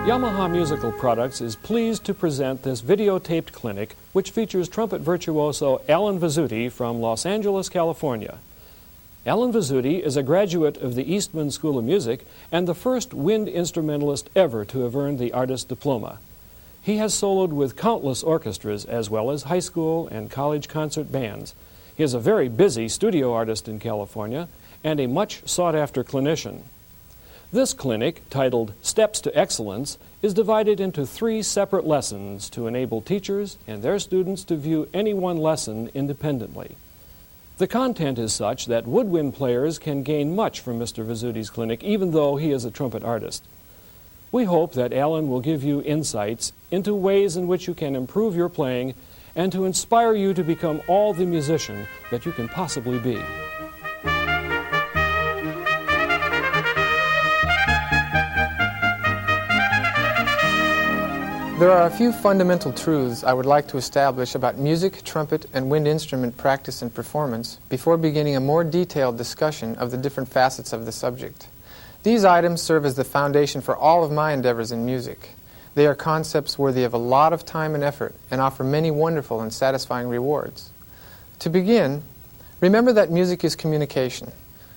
Yamaha Musical Products is pleased to present this videotaped clinic which features trumpet virtuoso Alan Vizzutti from Los Angeles, California. Alan Vizzutti is a graduate of the Eastman School of Music and the first wind instrumentalist ever to have earned the artist diploma. He has soloed with countless orchestras as well as high school and college concert bands. He is a very busy studio artist in California and a much sought-after clinician. This clinic, titled Steps to Excellence, is divided into 3 separate lessons to enable teachers and their students to view any one lesson independently. The content is such that woodwind players can gain much from Mr. Vizzutti's clinic, even though he is a trumpet artist. We hope that Alan will give you insights into ways in which you can improve your playing and to inspire you to become all the musician that you can possibly be. There are a few fundamental truths I would like to establish about music, trumpet, and wind instrument practice and performance before beginning a more detailed discussion of the different facets of the subject. These items serve as the foundation for all of my endeavors in music. They are concepts worthy of a lot of time and effort and offer many wonderful and satisfying rewards. To begin, remember that music is communication.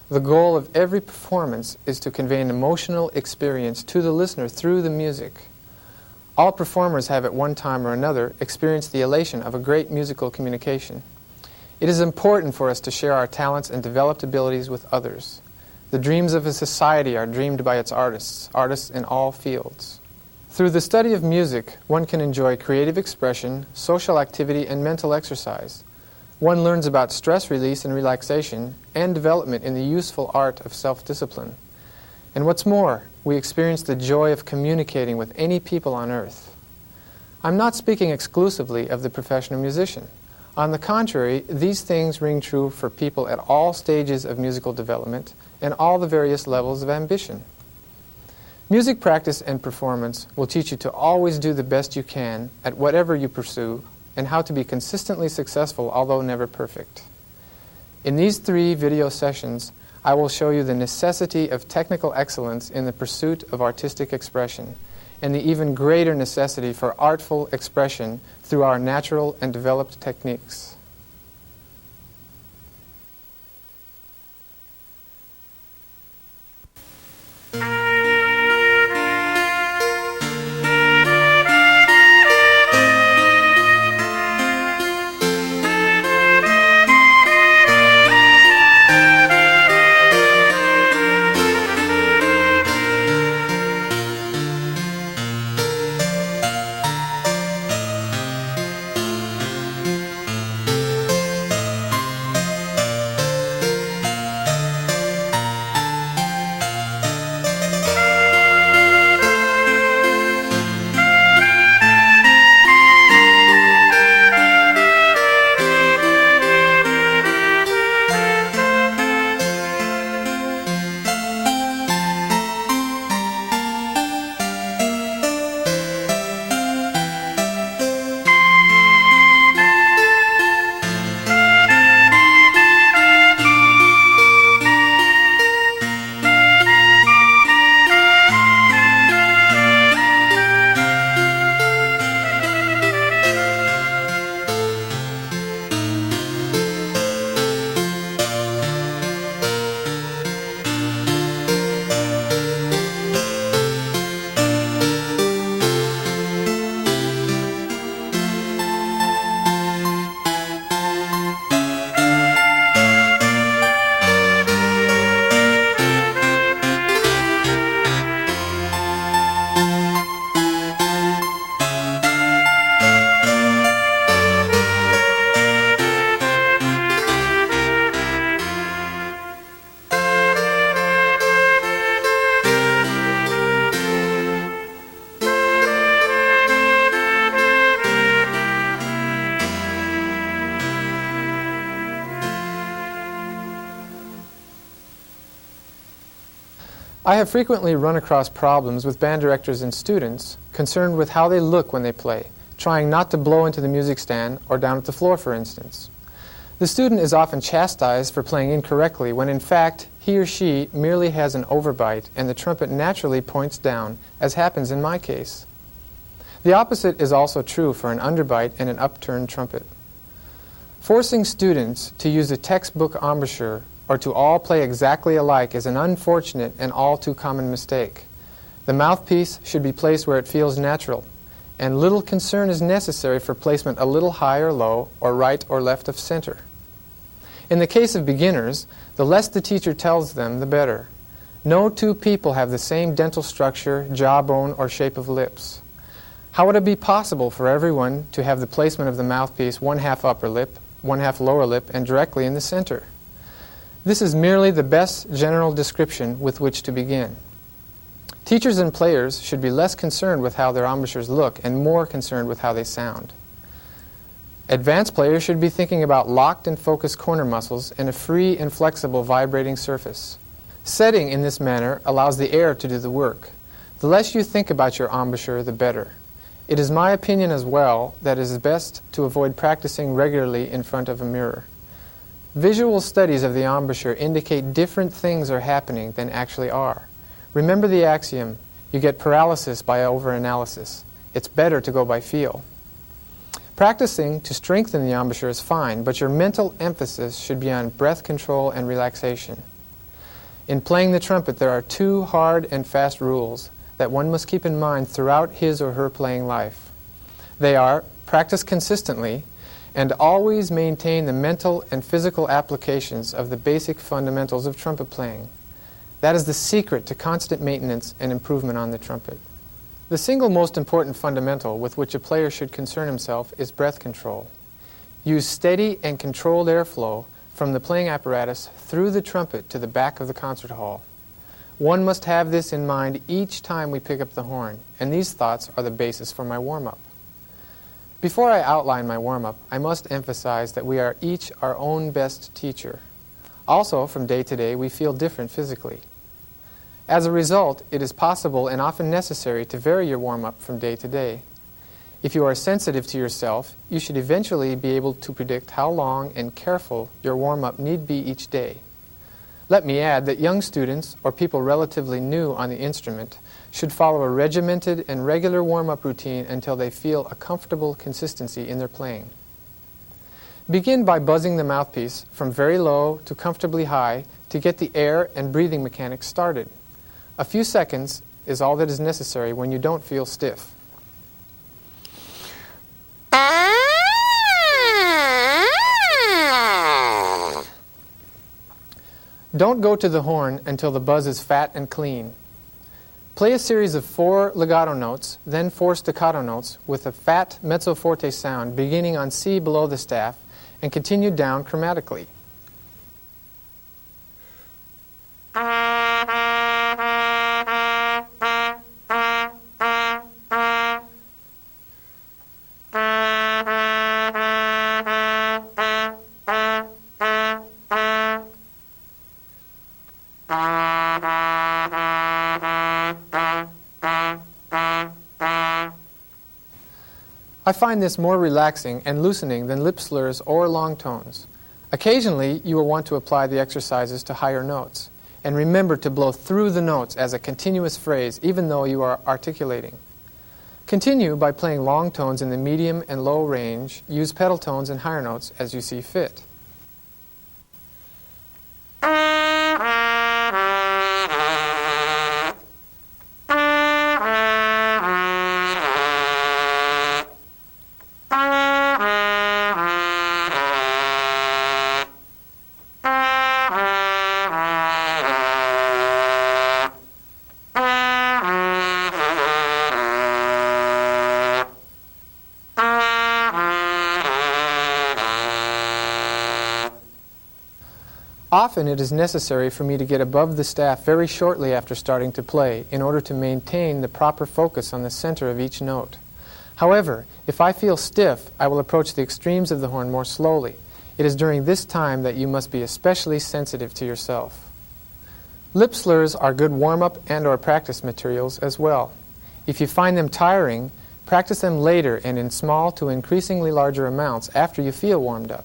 The goal of every performance is to convey an emotional experience to the listener through the music. All performers have at one time or another experienced the elation of a great musical communication. It is important for us to share our talents and developed abilities with others. The dreams of a society are dreamed by its artists in all fields. Through the study of music, one can enjoy creative expression, social activity, and mental exercise. One learns about stress release and relaxation and development in the useful art of self-discipline. And what's more, we experience the joy of communicating with any people on earth. I'm not speaking exclusively of the professional musician. On the contrary, these things ring true for people at all stages of musical development and all the various levels of ambition. Music practice and performance will teach you to always do the best you can at whatever you pursue and how to be consistently successful, although never perfect. In these 3 video sessions, I will show you the necessity of technical excellence in the pursuit of artistic expression and the even greater necessity for artful expression through our natural and developed techniques. I have frequently run across problems with band directors and students concerned with how they look when they play, trying not to blow into the music stand or down at the floor, for instance. The student is often chastised for playing incorrectly when in fact he or she merely has an overbite and the trumpet naturally points down, as happens in my case. The opposite is also true for an underbite and an upturned trumpet. Forcing students to use a textbook embouchure or to all play exactly alike is an unfortunate and all too common mistake. The mouthpiece should be placed where it feels natural, and little concern is necessary for placement a little high or low, or right or left of center. In the case of beginners, the less the teacher tells them, the better. No two people have the same dental structure, jawbone, or shape of lips. How would it be possible for everyone to have the placement of the mouthpiece 1/2 upper lip, 1/2 lower lip, and directly in the center? This is merely the best general description with which to begin. Teachers and players should be less concerned with how their embouchures look and more concerned with how they sound. Advanced players should be thinking about locked and focused corner muscles and a free and flexible vibrating surface. Setting in this manner allows the air to do the work. The less you think about your embouchure, the better. It is my opinion as well that it is best to avoid practicing regularly in front of a mirror. Visual studies of the embouchure indicate different things are happening than actually are. Remember the axiom, you get paralysis by overanalysis. It's better to go by feel. Practicing to strengthen the embouchure is fine, but your mental emphasis should be on breath control and relaxation. In playing the trumpet, there are two hard and fast rules that one must keep in mind throughout his or her playing life. They are, practice consistently, and always maintain the mental and physical applications of the basic fundamentals of trumpet playing. That is the secret to constant maintenance and improvement on the trumpet. The single most important fundamental with which a player should concern himself is breath control. Use steady and controlled airflow from the playing apparatus through the trumpet to the back of the concert hall. One must have this in mind each time we pick up the horn, and these thoughts are the basis for my warm-up. Before I outline my warm-up, I must emphasize that we are each our own best teacher. Also, from day to day, we feel different physically. As a result, it is possible and often necessary to vary your warm-up from day to day. If you are sensitive to yourself, you should eventually be able to predict how long and careful your warm-up need be each day. Let me add that young students, or people relatively new on the instrument, should follow a regimented and regular warm-up routine until they feel a comfortable consistency in their playing. Begin by buzzing the mouthpiece from very low to comfortably high to get the air and breathing mechanics started. A few seconds is all that is necessary when you don't feel stiff. Don't go to the horn until the buzz is fat and clean. Play a series of 4 legato notes, then 4 staccato notes with a fat mezzo forte sound beginning on C below the staff and continue down chromatically. I find this more relaxing and loosening than lip slurs or long tones. Occasionally, you will want to apply the exercises to higher notes. And remember to blow through the notes as a continuous phrase, even though you are articulating. Continue by playing long tones in the medium and low range. Use pedal tones and higher notes as you see fit. Often it is necessary for me to get above the staff very shortly after starting to play in order to maintain the proper focus on the center of each note. However, if I feel stiff, I will approach the extremes of the horn more slowly. It is during this time that you must be especially sensitive to yourself. Lip slurs are good warm-up and/or practice materials as well. If you find them tiring, practice them later and in small to increasingly larger amounts after you feel warmed up.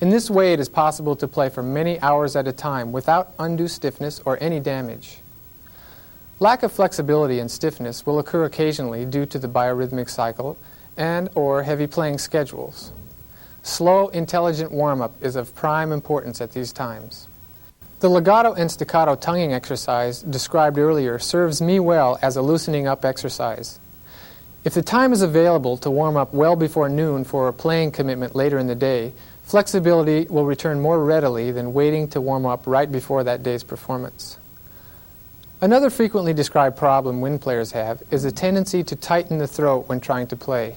In this way, it is possible to play for many hours at a time without undue stiffness or any damage. Lack of flexibility and stiffness will occur occasionally due to the biorhythmic cycle and/or heavy playing schedules. Slow, intelligent warm-up is of prime importance at these times. The legato and staccato tonguing exercise described earlier serves me well as a loosening up exercise. If the time is available to warm up well before noon for a playing commitment later in the day, flexibility will return more readily than waiting to warm up right before that day's performance. Another frequently described problem wind players have is a tendency to tighten the throat when trying to play.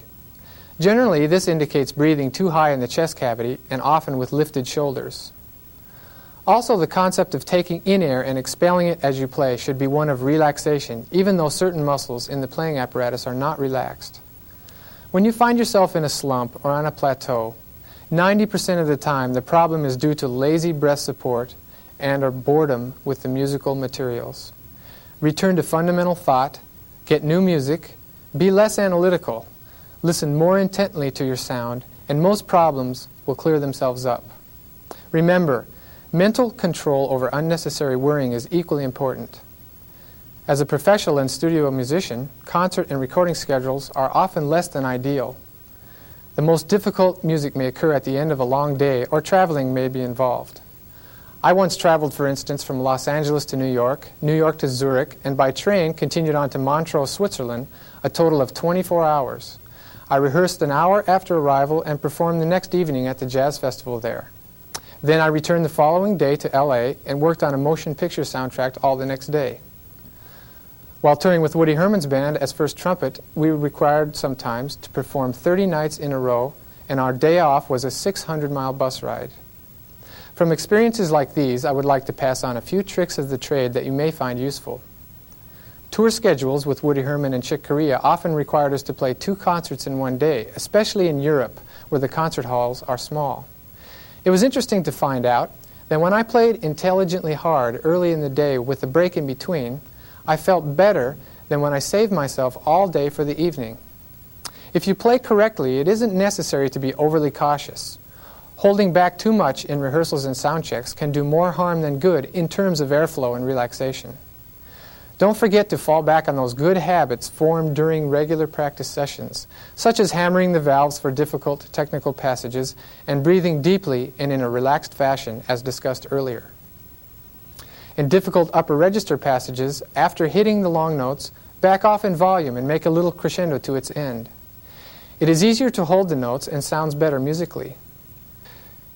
Generally, this indicates breathing too high in the chest cavity and often with lifted shoulders. Also, the concept of taking in air and expelling it as you play should be one of relaxation, even though certain muscles in the playing apparatus are not relaxed. When you find yourself in a slump or on a plateau, 90% of the time the problem is due to lazy breath support and/or boredom with the musical materials. Return to fundamental thought, get new music, be less analytical, listen more intently to your sound, and most problems will clear themselves up. Remember, mental control over unnecessary worrying is equally important. As a professional and studio musician, concert and recording schedules are often less than ideal. The most difficult music may occur at the end of a long day, or traveling may be involved. I once traveled, for instance, from Los Angeles to New York to Zurich, and by train continued on to Montreux, Switzerland, a total of 24 hours. I rehearsed an hour after arrival and performed the next evening at the jazz festival there. Then I returned the following day to LA and worked on a motion picture soundtrack all the next day. While touring with Woody Herman's band as first trumpet, we were required sometimes to perform 30 nights in a row, and our day off was a 600-mile bus ride. From experiences like these, I would like to pass on a few tricks of the trade that you may find useful. Tour schedules with Woody Herman and Chick Corea often required us to play 2 concerts in one day, especially in Europe, where the concert halls are small. It was interesting to find out that when I played intelligently hard early in the day with a break in between, I felt better than when I saved myself all day for the evening. If you play correctly, it isn't necessary to be overly cautious. Holding back too much in rehearsals and sound checks can do more harm than good in terms of airflow and relaxation. Don't forget to fall back on those good habits formed during regular practice sessions, such as hammering the valves for difficult technical passages and breathing deeply and in a relaxed fashion, as discussed earlier. In difficult upper register passages, after hitting the long notes, back off in volume and make a little crescendo to its end. It is easier to hold the notes and sounds better musically.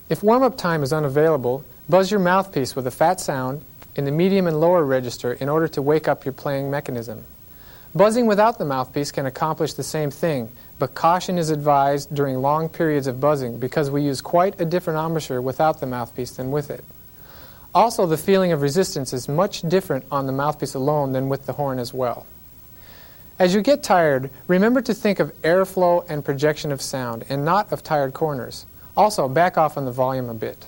If warm-up time is unavailable, buzz your mouthpiece with a fat sound in the medium and lower register in order to wake up your playing mechanism. Buzzing without the mouthpiece can accomplish the same thing, but caution is advised during long periods of buzzing because we use quite a different embouchure without the mouthpiece than with it. Also, the feeling of resistance is much different on the mouthpiece alone than with the horn as well. As you get tired, remember to think of airflow and projection of sound, and not of tired corners. Also, back off on the volume a bit.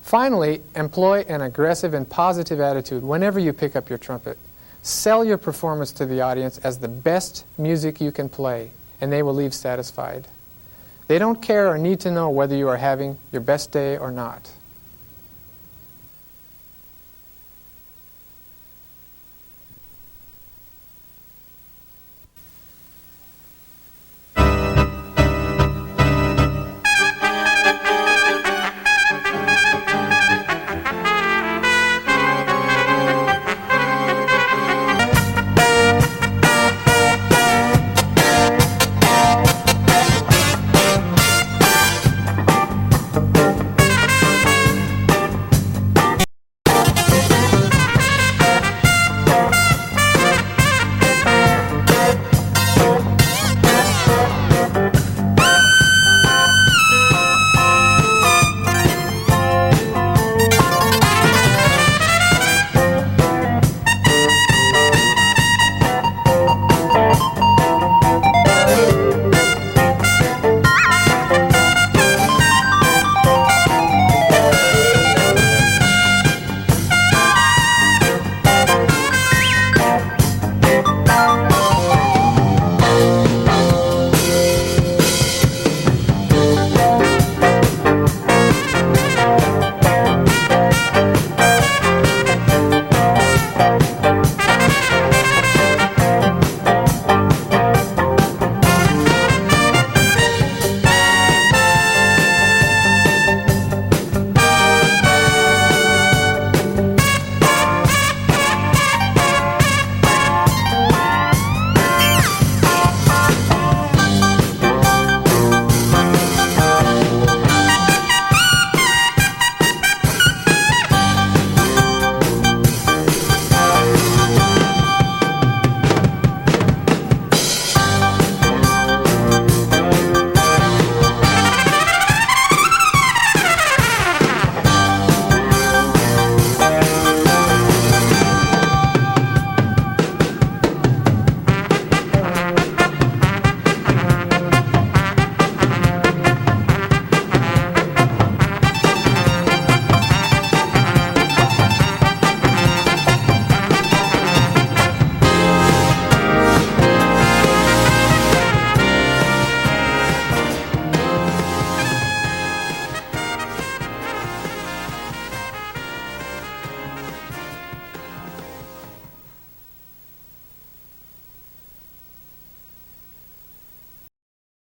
Finally, employ an aggressive and positive attitude whenever you pick up your trumpet. Sell your performance to the audience as the best music you can play, and they will leave satisfied. They don't care or need to know whether you are having your best day or not.